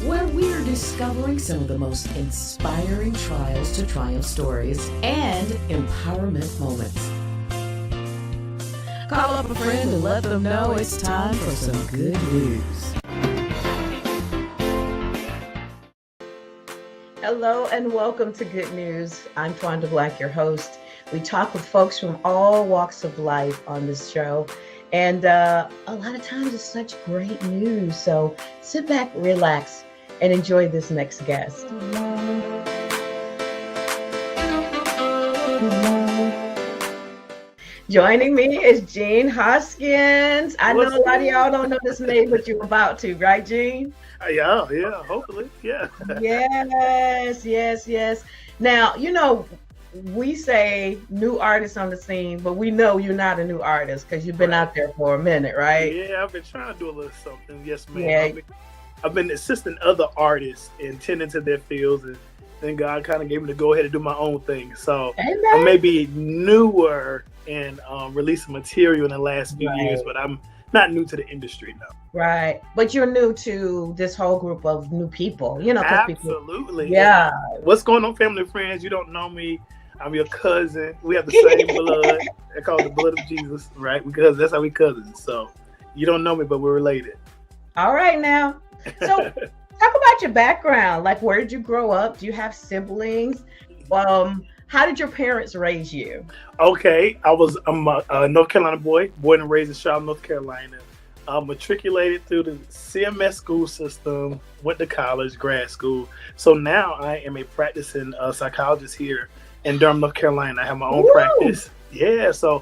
where we're discovering some of the most inspiring trials to triumph stories and empowerment moments. Call up a friend and let them know it's time for some good news. Hello and welcome to Good News. I'm Twanda Black, your host. We talk with folks from all walks of life on this show. And a lot of times it's such great news. So sit back, relax, and enjoy this next guest. Joining me is GENE Hoskins. I know a lot of y'all don't know this name, but you're about to, right, GENE? Yeah, hopefully, yeah. Yes. Now, you know, we say new artist on the scene, but we know you're not a new artist because you've been out there for a minute, right? Yeah, I've been trying to do a little something. Yes, ma'am. Yeah. I've been assisting other artists and tending to their fields, and then God kind of gave me to go ahead and do my own thing. So I may be newer and releasing material in the last few years, but I'm not new to the industry now. Right. But you're new to this whole group of new people, you know. Absolutely. Yeah. What's going on, family and friends? You don't know me. I'm your cousin. We have the same blood. I call it the blood of Jesus, right? Because that's how we cousins. So you don't know me, but we're related. All right now. So talk about your background. Like, where did you grow up? Do you have siblings? How did your parents raise you? Okay, I'm a North Carolina boy, born and raised in Charlotte, North Carolina. Matriculated through the CMS school system, went to college, grad school. So now I am a practicing psychologist here in Durham, North Carolina. I have my own practice. Yeah, so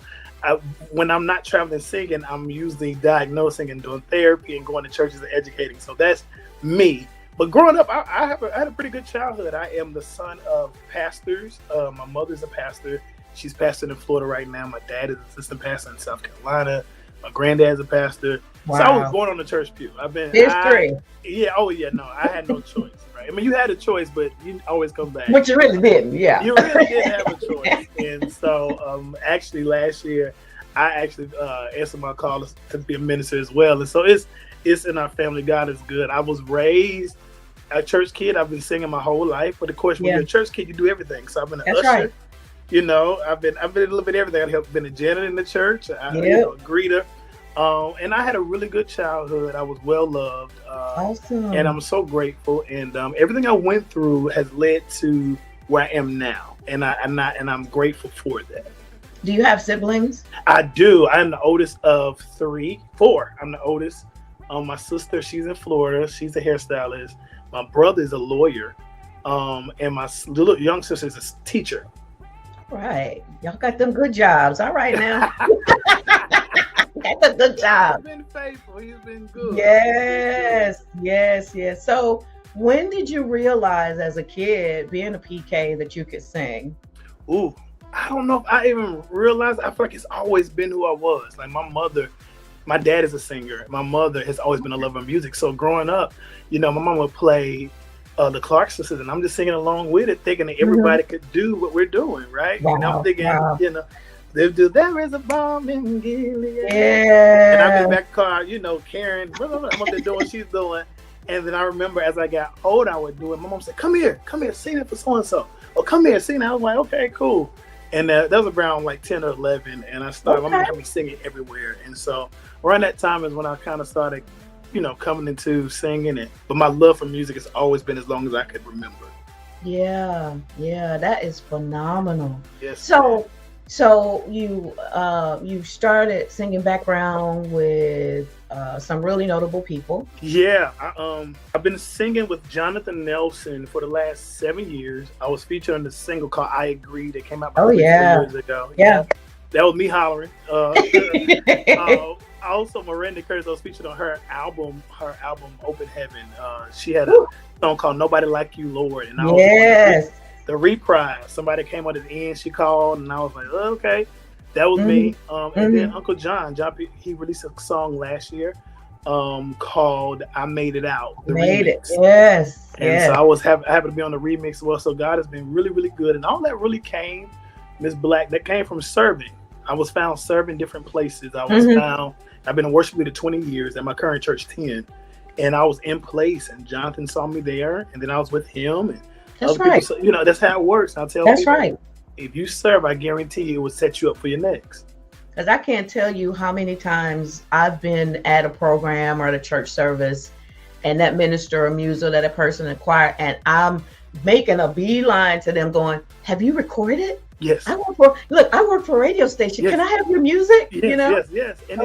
when I'm not traveling singing, I'm usually diagnosing and doing therapy and going to churches and educating. So that's me. But growing up, I had a pretty good childhood. I am the son of pastors. My mother's a pastor. She's pastoring in Florida right now. My dad is assistant pastor in South Carolina. My granddad's a pastor. Wow. So I was born on the church pew. History. I had no choice, right? I mean, you had a choice, but you always come back. But you really didn't, yeah. You really did have a choice. And so actually last year, I answered my call to be a minister as well. And so it's in our family. God is good. I was raised a church kid. I've been singing my whole life. But of course, when you're a church kid, you do everything. So I've been an usher. Right. You know, I've been a little bit of everything. I've been a janitor in the church, a greeter. And I had a really good childhood. I was well loved. Awesome. And I'm so grateful. And everything I went through has led to where I am now. And I'm grateful for that. Do you have siblings? I do. I'm the oldest of four. I'm the oldest. My sister, she's in Florida. She's a hairstylist. My brother is a lawyer. And my little young sister is a teacher. Right. Y'all got them good jobs. All right now. That's a good job. He's been faithful. He's been good. Yes. So when did you realize as a kid, being a PK, that you could sing? Ooh, I don't know if I even realized. I feel like it's always been who I was. Like my dad is a singer. My mother has always been a lover of music. So growing up, you know, my mom would play the Clark sisters, and I'm just singing along with it, thinking that everybody could do what we're doing, right? Wow. And I'm thinking, you know, there is a bomb in Gilead. Yeah. And I'm in the back car, you know, Karen, what they're doing, she's doing. And then I remember as I got older, I would do it. My mom said, come here, sing it for so-and-so. Oh, come here, sing it. I was like, okay, cool. And that was around like 10 or 11. And I started, my mom had me singing everywhere. And so around that time is when I kind of started, you know, coming into singing it. But my love for music has always been as long as I could remember. Yeah, that is phenomenal. Yes. So you started singing background with some really notable people. Yeah, I've been singing with Jonathan Nelson for the last 7 years. I was featured on the single called "I Agree" that came out 3 years ago. Yeah, that was me hollering. Also, Miranda Curtis, I was featured on her album "Open Heaven." She had a song called "Nobody Like You, Lord," and I was the reprise. Somebody came on at the end. She called, and I was like, oh, "Okay, that was me." And then Uncle John, he released a song last year called "I Made It Out." The remix. Yes. And so I was happy to be on the remix as well. So God has been really, really good, and all that really came, Miss Black, that came from serving. I was found serving different places. I was found. I've been a worship leader 20 years, at my current church 10. and I was in place, and Jonathan saw me there, and then I was with him, and That's other right. people. So, that's how it works. And I tell That's people, right. if you serve, I guarantee you it will set you up for your next. Because I can't tell you how many times I've been at a program or at a church service, and that minister or muser that a person inquired, and I'm making a beeline to them going, have you recorded? Yes. I work for a radio station. Yes. Can I have your music? Yes, yes. And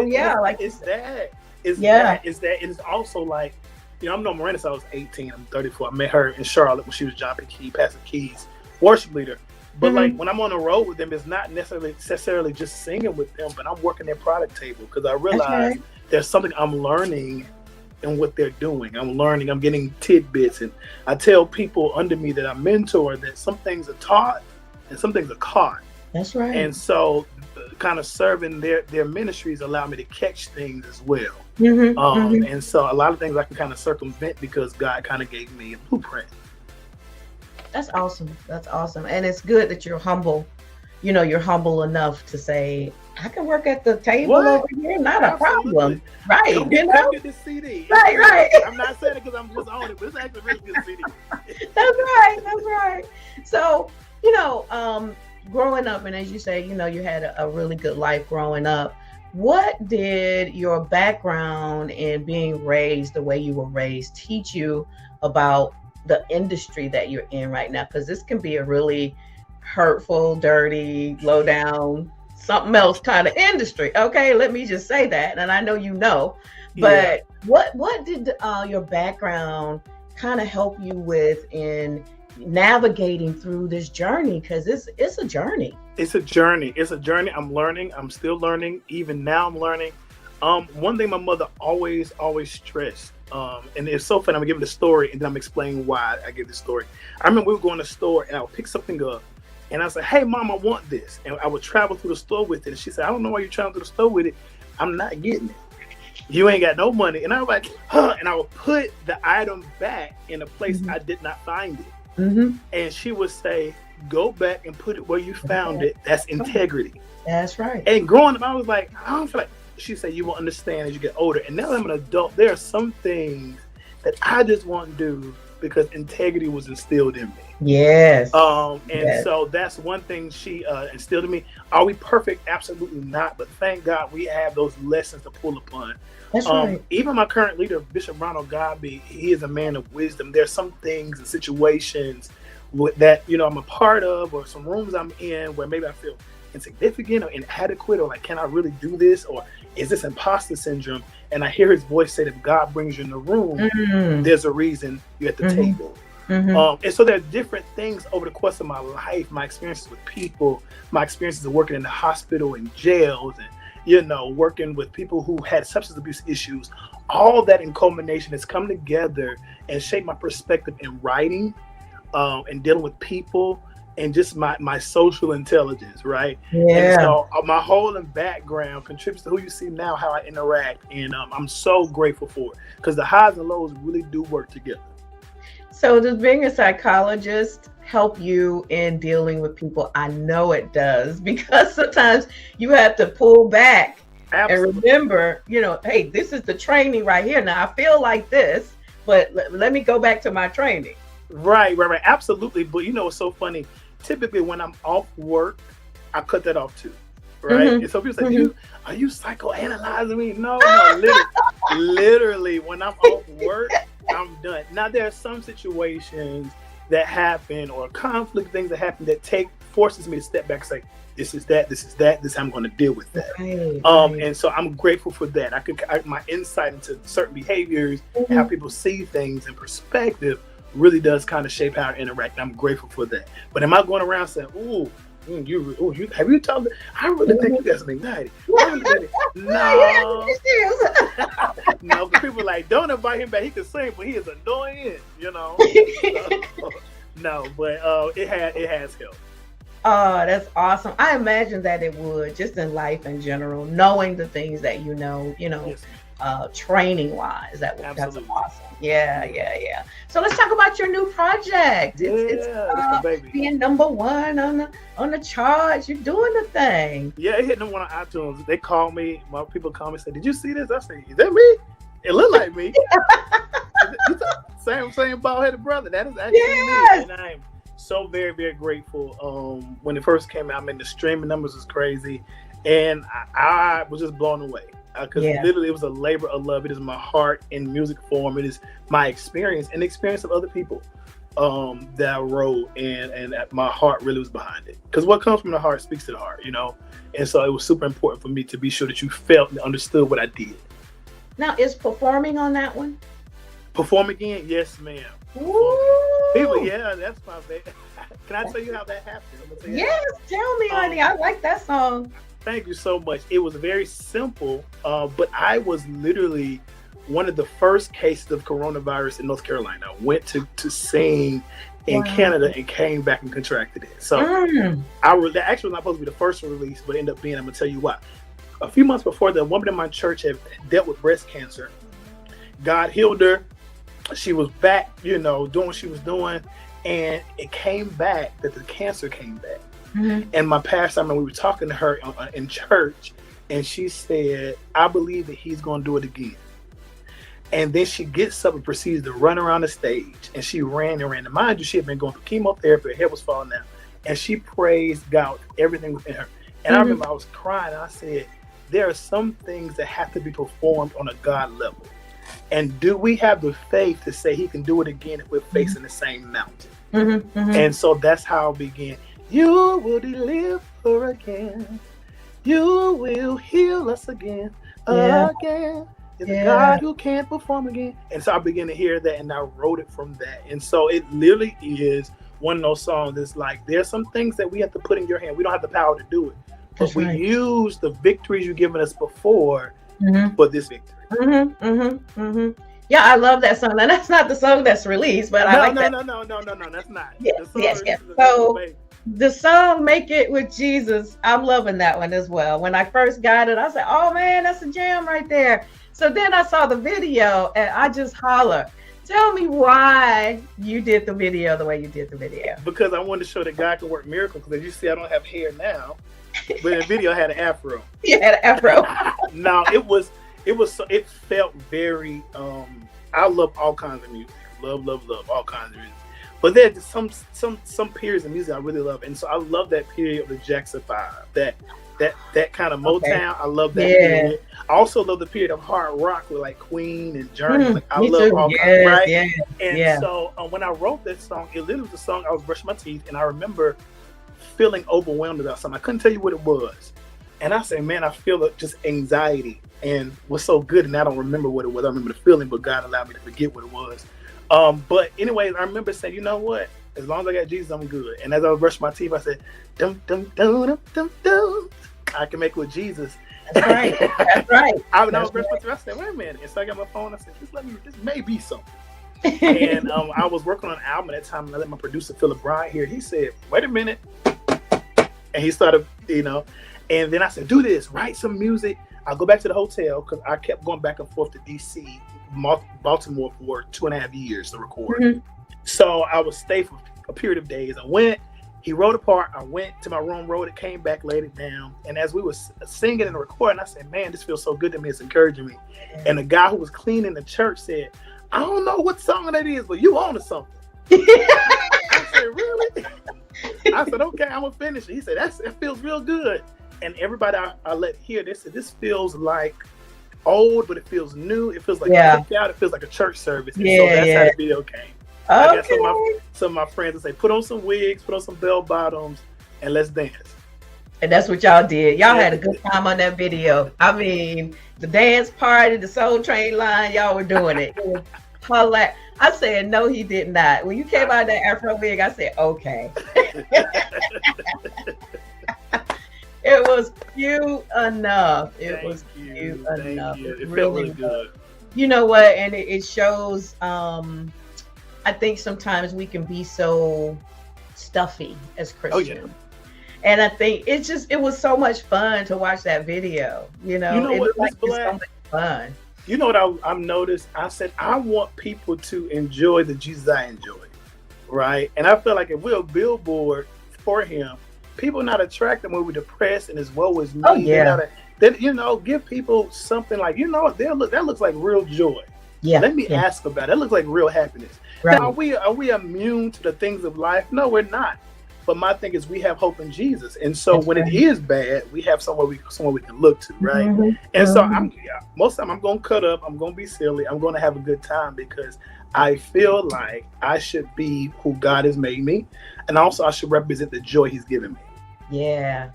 it's also like, I'm no Miranda, so I was 18, I'm 34. I met her in Charlotte when she was John P. Key, Pastor Key's worship leader. But like when I'm on the road with them, it's not necessarily just singing with them, but I'm working their product table because I realize there's something I'm learning in what they're doing. I'm learning, I'm getting tidbits, and I tell people under me that I mentor that some things are taught and some things are caught. That's right. And so kind of serving their ministries allow me to catch things as well. And so a lot of things I can kind of circumvent because God kind of gave me a blueprint. That's awesome. That's awesome. And it's good that you're humble. You're humble enough to say, I can work at the table over here, not a problem. Right. Come get this CD. Right. I'm not saying it because I'm just on it, but it's actually a really good CD. That's right. So, growing up, and as you say, you had a really good life growing up. What did your background in being raised the way you were raised teach you about the industry that you're in right now? Because this can be a really hurtful, dirty, low down, something else kind of industry. Okay, let me just say that. And I know but what did your background kind of help you with in navigating through this journey? Because it's a journey. It's a journey. I'm learning. I'm still learning. Even now I'm learning. One thing my mother always stressed, and it's so funny, I'm gonna give it a story and then I'm explaining why I give the story. I remember we were going to the store and I would pick something up and I said, hey Mom, I want this. And I would travel through the store with it. And she said, I don't know why you're traveling through the store with it. I'm not getting it. You ain't got no money. And I was like, huh. And I would put the item back in a place I did not find it. And she would say, go back and put it where you found it. That's integrity. That's right. And growing up, I was like, I don't feel like, she said, you will understand as you get older. And now that I'm an adult, there are some things that I just won't do because integrity was instilled in me. Yes. So that's one thing she instilled in me. Are we perfect? Absolutely not. But thank God we have those lessons to pull upon. That's right. Even my current leader, Bishop Ronald Godby, he is a man of wisdom. There's some things and situations that I'm a part of, or some rooms I'm in where maybe I feel insignificant or inadequate, or like, can I really do this, or is this imposter syndrome? And I hear his voice say that if God brings you in the room, there's a reason you're at the table. And so there are different things over the course of my life, my experiences with people, my experiences of working in the hospital and jails, and working with people who had substance abuse issues. All that in culmination has come together and shaped my perspective in writing and dealing with people, and just my social intelligence, right? Yeah. And so my whole background contributes to who you see now, how I interact, and I'm so grateful for it because the highs and lows really do work together. So does being a psychologist help you in dealing with people? I know it does, because sometimes you have to pull back and remember, hey, this is the training right here. Now I feel like this, but let me go back to my training. Right. Absolutely. But it's so funny. Typically when I'm off work, I cut that off too. Right. And so people say, are you psychoanalyzing me? No, literally when I'm off work, I'm done. Now there are some situations that happen, or conflict things that happen that forces me to step back and say, this is how I'm going to deal with that. Right. And so I'm grateful for that. My insight into certain behaviors, how people see things and perspective really does kind of shape how I interact. I'm grateful for that. But am I going around saying, have you told me? I really think you got some anxiety. No. No, people are like, don't invite him back. He can sing, but he is annoying, No, but it has helped. Oh, that's awesome. I imagine that it would, just in life in general, knowing the things that yes. Training wise, that's awesome. Yeah. So let's talk about your new project. It's being #1 on the charts. You're doing the thing. Yeah, it hit #1 on iTunes. They call me. My people call me and say, "Did you see this?" I say, "Is that me?" It looked like me. Same bald-headed brother. That is actually me, and I am so very, very grateful. When it first came out, I mean, the streaming numbers was crazy, and I was just blown away because literally it was a labor of love. It is my heart in music form. It is my experience and the experience of other people that I wrote, and my heart really was behind it. Because what comes from the heart speaks to the heart, you know. And so it was super important for me to be sure that you felt and understood what I did. Now, is performing on that one? Perform again? Yes, ma'am. People, that's my baby. Can I tell you how that happened? Yes, tell me, honey. I like that song. Thank you so much. It was very simple, but I was literally one of the first cases of coronavirus in North Carolina. I went to sing in Canada and came back and contracted it. So that actually was not supposed to be the first release, but ended up being, I'm going to tell you why. A few months before, the woman in my church had dealt with breast cancer. God healed her. She was back, doing what she was doing. And it came back that the cancer came back. Mm-hmm. And my pastor, I remember we were talking to her in church, and she said, I believe that he's going to do it again. And then she gets up and proceeds to run around the stage. And she ran and ran. And mind you, she had been going through chemotherapy. Her head was falling down. And she praised God with everything within her. And I remember I was crying. And I said, there are some things that have to be performed on a God level. And do we have the faith to say he can do it again if we're facing the same mountain? And so that's how it began. You will deliver again. You will heal us again. Again. It's a God who can't perform again. And so I began to hear that, and I wrote it from that. And so it literally is one of those songs that's like, there's some things that we have to put in your hand. We don't have the power to do it. But we use the victories you've given us before for this victory. Yeah, I love that song. Now, that's not the song that's released, but I like that. No, that's not. Yes. So the song Make It With Jesus, I'm loving that one as well. When I first got it, I said, oh man, that's a jam right there. So then I saw the video and I just holler. Tell me why you did the video the way you did the video. Because I wanted to show that God can work miracles. Because as you see, I don't have hair now, but in the video I had an afro. You had an afro. No, it felt very. I love all kinds of music. Love all kinds of music. But there's some periods of music I really love, and so I love that period of the Jackson 5. That kind of Motown. I love that period. I also love the period of hard rock with like Queen and Journey. Like I love all kinds, right? And so when I wrote that song, it literally was a song I was brushing my teeth, and I remember feeling overwhelmed about something. I couldn't tell you what it was, and I said, "Man, I feel just anxiety." And what's so good, and I don't remember what it was. I remember the feeling, but God allowed me to forget what it was. But anyways, I remember saying, you know what? As long as I got Jesus, I'm good. And as I was brushing my teeth, I said, dum, dum, dum, dum, dum, dum. I can make it with Jesus. That's right. That's right. I was brushing my teeth. I said, wait a minute. And so I got my phone. I said, this may be something. And I was working on an album at that time, and I let my producer, Philip Bryant, hear. He said, wait a minute. And he started, and then I said, do this, write some music. I'll go back to the hotel because I kept going back and forth to DC, Baltimore for 2.5 years to record. So I would stay for a period of days. I went, he wrote a part, I went to my room, wrote it, came back, laid it down. And as we were singing and recording, I said, man, this feels so good to me. It's encouraging me. And the guy who was cleaning the church said, I don't know what song that is, but you on to something. I said, really? I said, okay, I'm going to finish it. He said, that feels real good. And everybody I let hear this, this feels like old, but it feels new. It feels like a cookout. It feels like a church service. And so that's how the video came. I got some of my friends that say, put on some wigs, put on some bell bottoms, and let's dance. And that's what y'all did. Y'all had a good time on that video. I mean, the dance party, the Soul Train line, y'all were doing it. I said, no, he did not. When you came out of that Afro wig, I said, okay. It was cute enough. It was cute enough. It felt really good. You know what? And it shows, I think sometimes we can be so stuffy as Christians. Oh, yeah. And I think it was so much fun to watch that video. It was like so much fun. You know what I've noticed? I said, I want people to enjoy the Jesus I enjoy, right? And I feel like if we're a billboard for him, people not attracted when we're depressed and as well as me. then give people something like, that looks like real joy. Yeah. Let me ask about it. That looks like real happiness. Right. Now, are we immune to the things of life? No, we're not. But my thing is, we have hope in Jesus, and so That's when right. it is bad, we have somewhere we can look to, right? Mm-hmm. And so most of the time I'm gonna cut up, I'm gonna be silly, I'm gonna have a good time because I feel like I should be who God has made me, and also I should represent the joy He's given me. Yeah.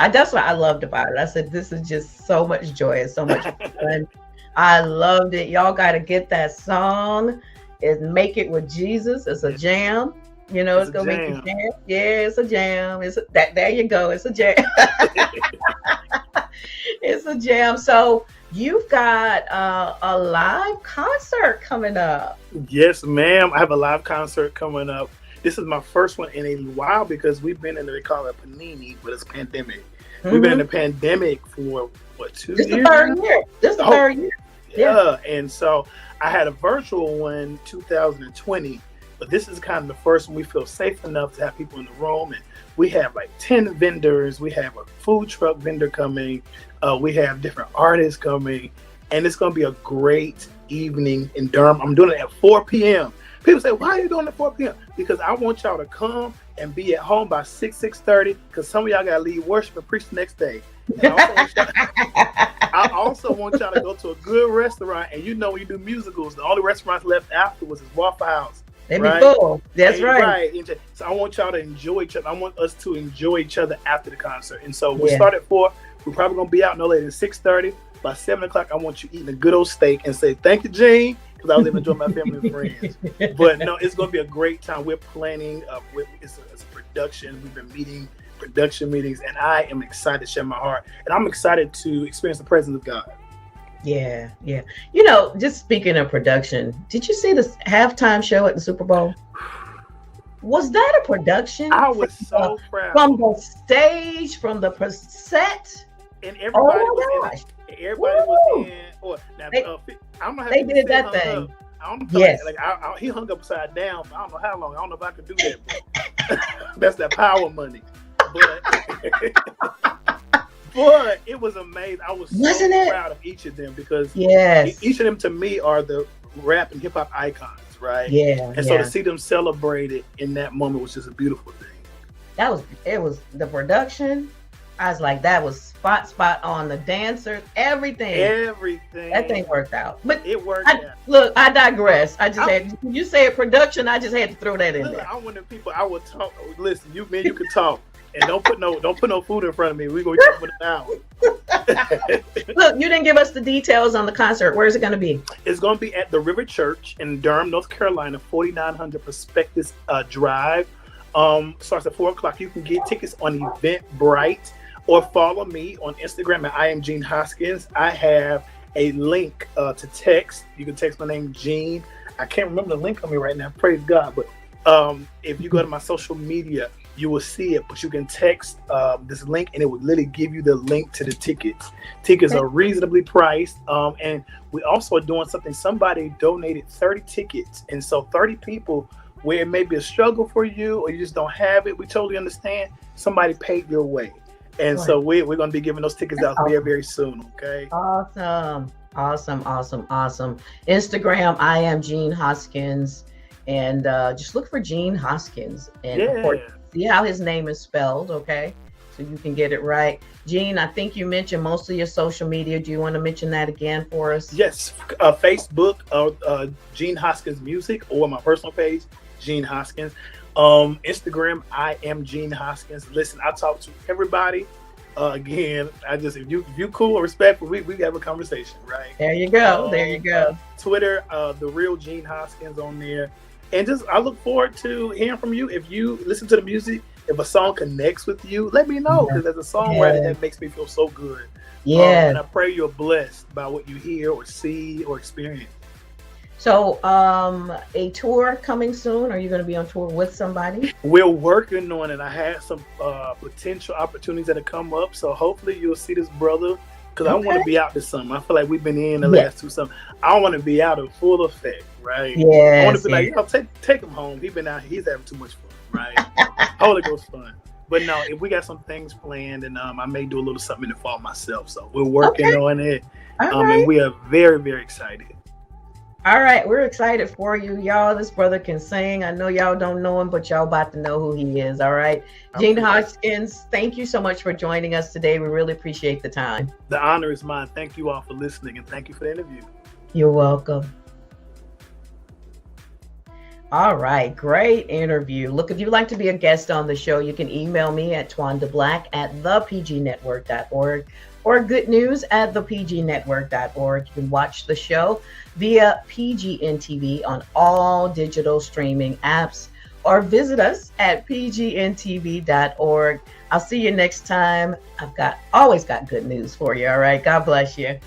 That's what I loved about it. I said, this is just so much joy and so much fun. I loved it. Y'all got to get that song. It's Make It With Jesus. It's a jam. It's gonna make you jam. Yeah, it's a jam. There you go. It's a jam. It's a jam. So you've got a live concert coming up. Yes, ma'am. I have a live concert coming up. This is my first one in a while because we've been in they call it panini, but it's pandemic. Mm-hmm. We've been in the pandemic for 2 years. This is the third year. Third year. Yeah. And so I had a virtual one 2020. But this is kind of the first one we feel safe enough to have people in the room. And we have like 10 vendors. We have a food truck vendor coming. We have different artists coming. And it's going to be a great evening in Durham. I'm doing it at 4 p.m. People say, why are you doing it at 4 p.m.? Because I want y'all to come and be at home by 6:30. Because some of y'all got to leave worship and preach the next day. And I also want y'all to go to a good restaurant. And when you do musicals, the only restaurants left afterwards is Waffle House. They be full. That's right. Right. So I want y'all to enjoy each other. I want us to enjoy each other after the concert. And so we start at 4. We're probably going to be out no later than 6:30. By 7 o'clock, I want you eating a good old steak and say, thank you, Gene, because I was able to enjoy my family and friends. But no, it's going to be a great time. We're planning. It's a production. We've been meeting production meetings, and I am excited to share my heart. And I'm excited to experience the presence of God. Yeah. Just speaking of production, did you see the halftime show at the Super Bowl? Was that a production? I was so proud. From the stage, from the set. And everybody was in. Everybody was in. I don't know how they did that thing. Up. I don't know. He hung upside down for I don't know how long. I don't know if I could do that. But that's that power money. But it was amazing. I was so proud of each of them because each of them to me are the rap and hip hop icons, right? Yeah. And so to see them celebrated in that moment was just a beautiful thing. It was the production. I was like, that was spot on. The dancers, everything. That thing worked out. But it worked out. Look, I digress. You said production, I just had to throw that in there. I'm one of the people I would talk. Listen, you can talk. And don't put no food in front of me. We're going to talk for an hour. Look, you didn't give us the details on the concert. Where is it going to be? It's going to be at the River Church in Durham, North Carolina, 4900 Prospectus Drive. Starts at 4 o'clock. You can get tickets on Eventbrite or follow me on Instagram at I am Gene Hoskins. I have a link to text. You can text my name, Gene. I can't remember the link on me right now. Praise God. But if you go to my social media, you will see it, but you can text this link and it would literally give you the link to the tickets. Tickets are reasonably priced. And we also are doing something. Somebody donated 30 tickets. And so 30 people where it may be a struggle for you or you just don't have it, we totally understand. Somebody paid your way. And so we're going to be giving those tickets out very, very soon. Okay. Awesome. Instagram, I am Gene Hoskins. And just look for Gene Hoskins. And of course, see how his name is spelled, okay? So you can get it right. Gene, I think you mentioned most of your social media. Do you want to mention that again for us? Yes. Facebook, Gene Hoskins Music, or my personal page, Gene Hoskins. Instagram, I am Gene Hoskins. Listen, I talk to everybody. Again, if you cool and respectful, we have a conversation, right? There you go. Twitter, the real Gene Hoskins on there. And I look forward to hearing from you. If you listen to the music, if a song connects with you, let me know. Because as a songwriter, that makes me feel so good. Yeah. And I pray you're blessed by what you hear or see or experience. So, a tour coming soon? Are you going to be on tour with somebody? We're working on it. I had some potential opportunities that have come up. So hopefully you'll see this brother. Because I want to be out this summer. I feel like we've been in the last 2 summers. I want to be out in full effect, right? Yeah. I want to be like, take him home. He's been out here. He's having too much fun, right? Holy Ghost fun. But no, if we got some things planned, and I may do a little something in the fall myself. So we're working Okay. on it, All right. and we are very, very excited. All right, we're excited for you, y'all. This brother can sing. I know y'all don't know him, but y'all about to know who he is. All right, GENE Hoskins, thank you so much for joining us today. We really appreciate the time. The honor is mine. Thank you all for listening, and thank you for the interview. You're welcome. All right, great interview. Look, if you'd like to be a guest on the show, you can email me at twandablack@thepgnetwork.org or goodnews@thepgnetwork.org. You can watch the show via PGN TV on all digital streaming apps or visit us at pgntv.org. I'll see you next time. I've always got good news for you. All right, God bless you.